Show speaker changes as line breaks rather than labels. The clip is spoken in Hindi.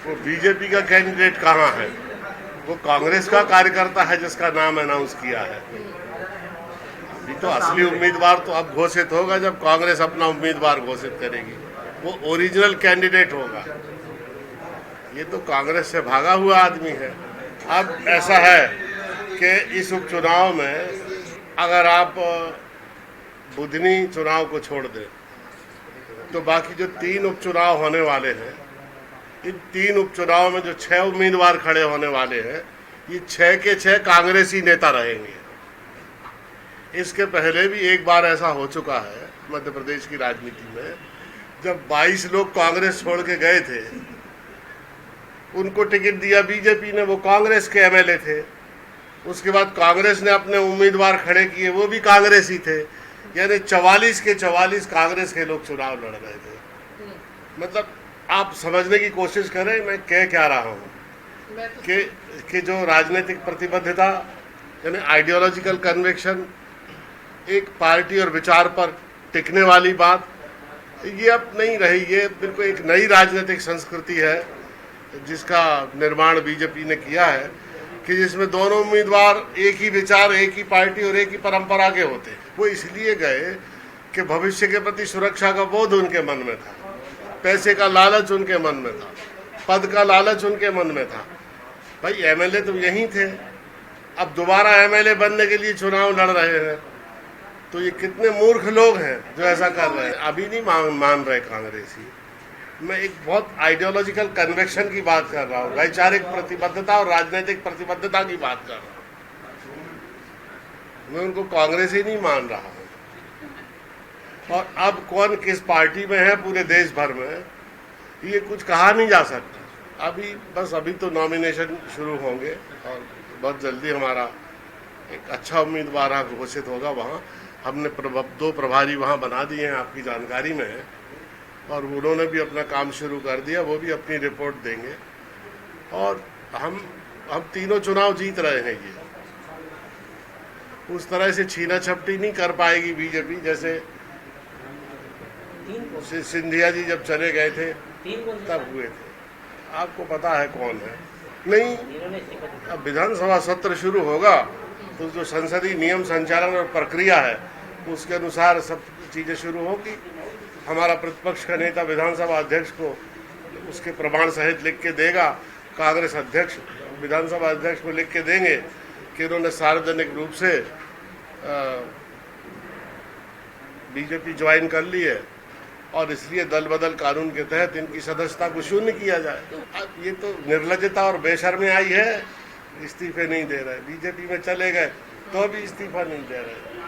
वो बीजेपी का कैंडिडेट कहाँ है? वो कांग्रेस का कार्यकर्ता है जिसका नाम अनाउंस किया है। अभी तो असली उम्मीदवार तो अब घोषित होगा जब कांग्रेस अपना उम्मीदवार घोषित करेगी। वो ओरिजिनल कैंडिडेट होगा। ये तो कांग्रेस से भागा हुआ आदमी है। अब ऐसा है कि इस उपचुनाव में अगर आप बुधनी चुनाव को छोड़ दें तो बाकी जो 3 उपचुनाव होने वाले हैं, इन 3 उपचुनाव में जो 6 उम्मीदवार खड़े होने वाले हैं, ये 6 के 6 कांग्रेसी नेता रहेंगे। इसके पहले भी एक बार ऐसा हो चुका है मध्य प्रदेश की राजनीति में, जब 22 लोग कांग्रेस छोड़ के गए थे, उनको टिकट दिया बीजेपी ने, वो कांग्रेस के एमएलए थे। उसके बाद कांग्रेस ने अपने उम्मीदवार खड़े किए, वो भी कांग्रेसी थे। यानी 44 के 44 कांग्रेस के लोग चुनाव लड़ रहे थे। मतलब आप समझने की कोशिश करें मैं कह क्या रहा हूँ कि जो राजनीतिक प्रतिबद्धता यानी आइडियोलॉजिकल कन्विक्शन, एक पार्टी और विचार पर टिकने वाली बात, ये अब नहीं रही। ये बिल्कुल एक नई राजनीतिक संस्कृति है जिसका निर्माण बीजेपी ने किया है कि जिसमें दोनों उम्मीदवार एक ही विचार, एक ही पार्टी और एक ही परंपरा के होते। वो इसलिए गए कि भविष्य के प्रति सुरक्षा का बोध उनके मन में था, पैसे का लालच उनके मन में था, पद का लालच उनके मन में था। भाई एमएलए तो यही थे, अब दोबारा एमएलए बनने के लिए चुनाव लड़ रहे हैं। तो ये कितने मूर्ख लोग हैं जो ऐसा कर रहे हैं। अभी नहीं मान रहे कांग्रेसी। मैं एक बहुत आइडियोलॉजिकल कन्वेक्शन की बात कर रहा हूँ, वैचारिक प्रतिबद्धता और राजनीतिक प्रतिबद्धता की बात कर रहा हूँ। मैं उनको कांग्रेस ही नहीं मान रहा हूँ। और अब कौन किस पार्टी में है पूरे देश भर में, ये कुछ कहा नहीं जा सकता। अभी तो नॉमिनेशन शुरू होंगे और बहुत जल्दी हमारा एक अच्छा उम्मीदवार घोषित होगा। वहाँ हमने 2 प्रभारी वहाँ बना दिए हैं, आपकी जानकारी में है, और उन्होंने भी अपना काम शुरू कर दिया। वो भी अपनी रिपोर्ट देंगे और हम तीनों चुनाव जीत रहे हैं। ये उस तरह से छीना झपटी नहीं कर पाएगी बीजेपी, जैसे सिंधिया जी जब चले गए थे तब हुए थे। आपको पता है कौन है? नहीं, अब विधानसभा सत्र शुरू होगा तो जो संसदीय नियम संचालन और प्रक्रिया है उसके अनुसार सब चीज़ें शुरू होगी। हमारा प्रतिपक्ष का नेता विधानसभा अध्यक्ष को उसके प्रमाण सहित लिख के देगा, कांग्रेस अध्यक्ष विधानसभा अध्यक्ष को लिख के देंगे कि उन्होंने सार्वजनिक रूप से बीजेपी ज्वाइन कर ली है और इसलिए दल बदल कानून के तहत इनकी सदस्यता को शून्य किया जाए। अब ये तो निर्लज्जता और बेशर्मी आई है, इस्तीफे नहीं दे रहे। बीजेपी में चले गए तो भी इस्तीफा नहीं दे रहे।